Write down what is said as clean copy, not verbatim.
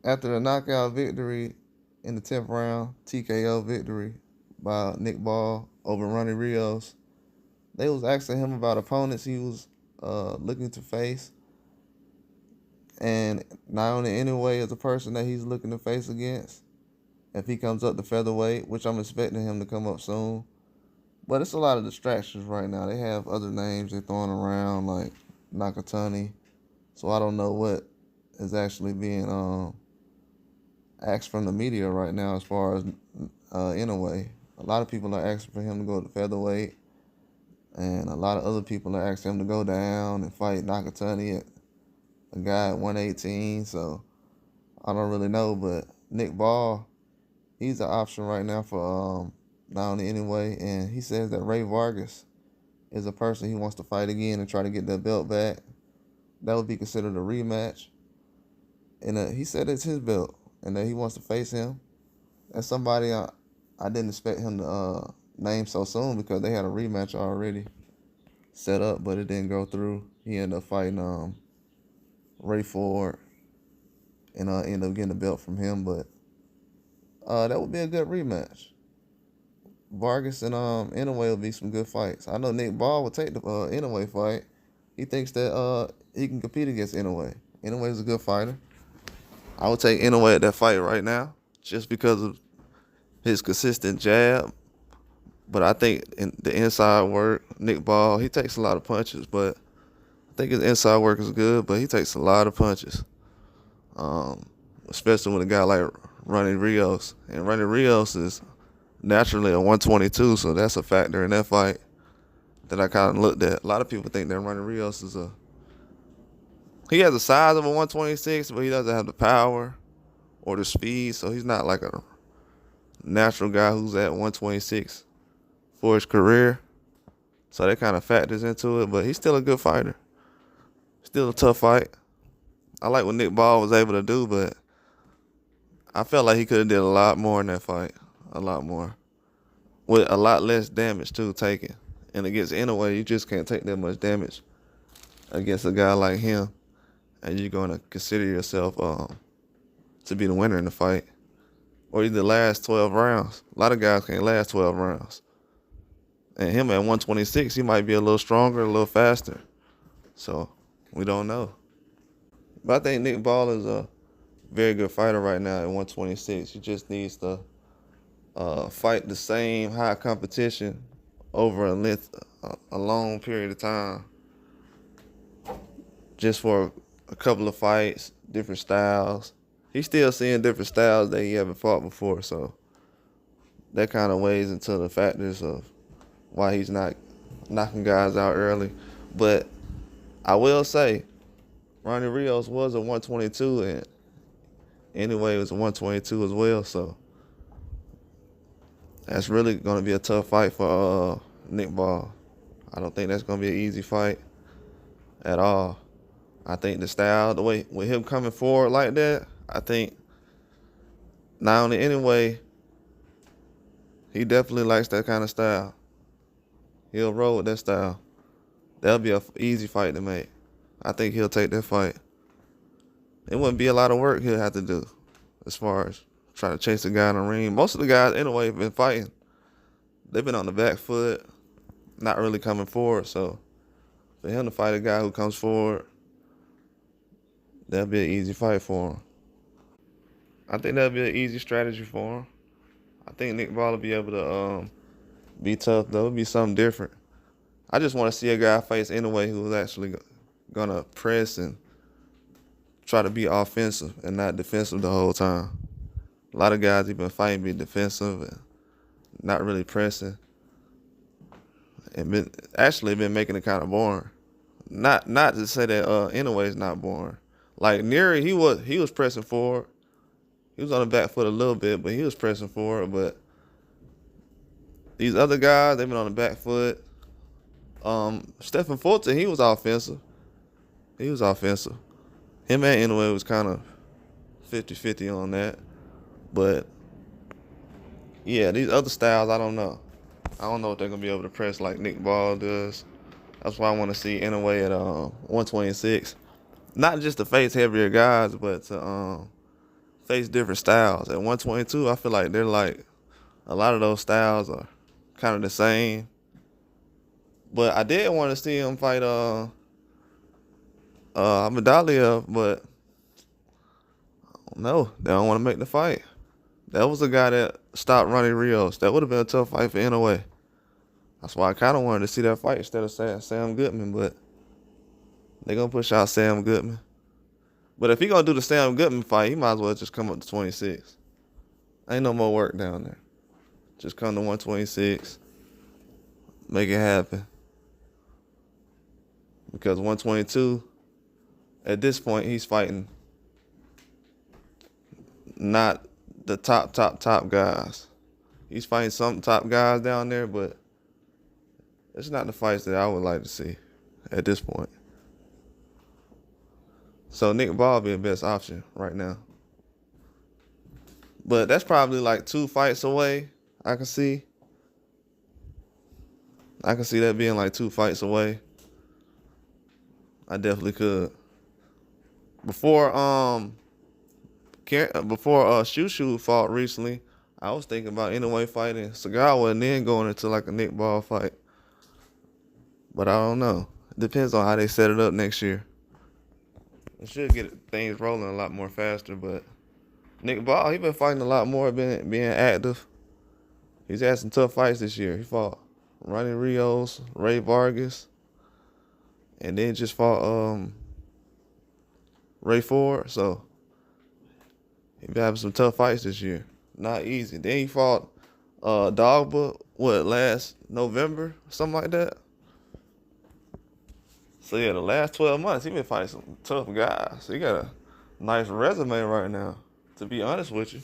After the knockout victory in the 10th round, TKO victory by Nick Ball over Ronnie Rios, they was asking him about opponents he was looking to face. And Naoya Inoue is the person that he's looking to face against if he comes up to featherweight, which I'm expecting him to come up soon. But it's a lot of distractions right now. They have other names they're throwing around like Nakatani. So I don't know what is actually being asked from the media right now as far as Inoue. A lot of people are asking for him to go to featherweight, and a lot of other people are asking him to go down and fight Nakatani at a guy at 118. So I don't really know, but Nick Ball, he's an option right now for down anyway, and he says that Ray Vargas is a person he wants to fight again and try to get that belt back. That would be considered a rematch, and he said it's his belt and that he wants to face him. That's somebody I didn't expect him to name so soon because they had a rematch already set up, but it didn't go through. He ended up fighting Ray Ford and ended up getting the belt from him, but that would be a good rematch. Vargas and Inoue will be some good fights. I know Nick Ball will take the Inoue fight. He thinks that he can compete against Inoue. Inoue is a good fighter. I would take Inoue at that fight right now just because of his consistent jab. But I think in the inside work, Nick Ball, he takes a lot of punches, but I think his inside work is good, but he takes a lot of punches, especially with a guy like Ronnie Rios. And Ronnie Rios is naturally a 122, so that's a factor in that fight that I kind of looked at. A lot of people think that Ronnie Rios he has the size of a 126, but he doesn't have the power or the speed, so he's not like a natural guy who's at 126 for his career. So that kind of factors into it, but he's still a good fighter. Still a tough fight. I like what Nick Ball was able to do, but I felt like he could have did a lot more in that fight. A lot more. With a lot less damage, too, taken. And against Inoue, you just can't take that much damage against a guy like him. And you're going to consider yourself to be the winner in the fight. Or either last 12 rounds. A lot of guys can't last 12 rounds. And him at 126, he might be a little stronger, a little faster. So, we don't know. But I think Nick Ball is a very good fighter right now at 126. He just needs to fight the same high competition over a long period of time. Just for a couple of fights, different styles. He's still seeing different styles that he haven't fought before, so that kind of weighs into the factors of why he's not knocking guys out early. But I will say, Ronnie Rios was a 122, and anyway, it was a 122 as well, so that's really going to be a tough fight for Nick Ball. I don't think that's going to be an easy fight at all. I think the style, the way with him coming forward like that, I think not only anyway, he definitely likes that kind of style. He'll roll with that style. That'll be an easy fight to make. I think he'll take that fight. It wouldn't be a lot of work he'll have to do as far as trying to chase a guy in the ring. Most of the guys, anyway, have been fighting. They've been on the back foot, not really coming forward. So for him to fight a guy who comes forward, that'll be an easy fight for him. I think that'll be an easy strategy for him. I think Nick Ball will be able to be tough, though. It'll be something different. I just want to see a guy face Inoue who's actually going to press and try to be offensive and not defensive the whole time. A lot of guys he's been fighting be defensive and not really pressing. And been making it kind of boring. Not to say that Inoue is not boring. Like Neri, he was pressing forward. He was on the back foot a little bit, but he was pressing forward. But these other guys, they've been on the back foot. Stephen Fulton, he was offensive. Him and Inoue was kind of 50-50 on that. But, yeah, these other styles, I don't know. I don't know if they're going to be able to press like Nick Ball does. That's why I want to see Inoue at 126. Not just to face heavier guys, but to face different styles. At 122, I feel like they're like a lot of those styles are kind of the same. But I did want to see him fight Medallia, but no, they don't want to make the fight. That was a guy that stopped Ronnie Rios. That would have been a tough fight for Inoue. That's why I kind of wanted to see that fight instead of Sam Goodman, but they're going to push out Sam Goodman. But if he going to do the Sam Goodman fight, he might as well just come up to 26. Ain't no more work down there. Just come to 126. Make it happen. Because 122, at this point, he's fighting not the top guys. He's fighting some top guys down there, but it's not the fights that I would like to see at this point. So Nick Ball be the best option right now. But that's probably like 2 fights away, I can see. I can see that being like 2 fights away. I definitely could. Before Shushu fought recently, I was thinking about Inoue fighting Sagawa and then going into like a Nick Ball fight. But I don't know. It depends on how they set it up next year. It should get things rolling a lot more faster, but Nick Ball, he been fighting a lot more, being active. He's had some tough fights this year. He fought Ronnie Rios, Ray Vargas, and then just fought Ray Ford. So he been having some tough fights this year. Not easy. Then he fought Dogba, last November? Something like that. So yeah, the last 12 months, he been fighting some tough guys. He got a nice resume right now, to be honest with you.